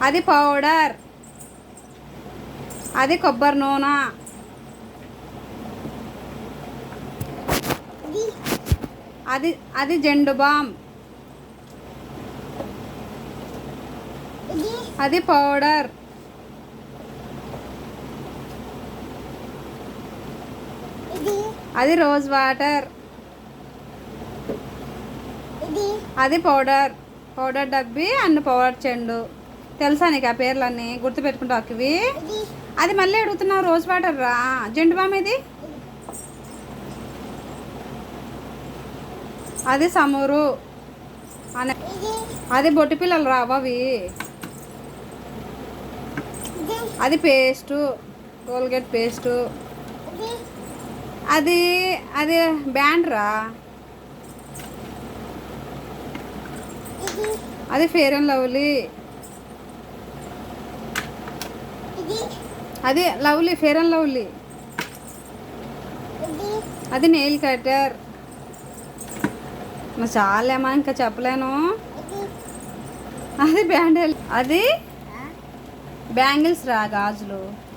అది పౌడర్. అది కొబ్బరి నూనె. అది అది జెండు బామ్. అది పౌడర్. అది రోజ్ వాటర్. అది పౌడర్. పౌడర్ డబ్బి అన్ని పౌడర్ చెండు. తెలుసా నీకు ఆ పేర్లన్నీ గుర్తుపెట్టుకుంటావు ఇవి? అది మళ్ళీ అడుగుతున్నావు. రోజ్ వాటర్ రా. జెండు బామ్ ఇది. అది సమూరు అనే. అది బొట్టి పిల్లలు రావవి. అది పేస్టు, కోల్గేట్ పేస్టు. అది అది బ్యాండ్ రా. అది ఫేర్ అండ్ లవ్లీ. అది లవ్లీ, ఫేర్ అండ్ లవ్లీ. అది నెయిల్ కటర్. చాలేమా, ఇంకా చెప్పలేను. అది బ్యాండిల్. అది బ్యాంగిల్స్ రా, గాజులు.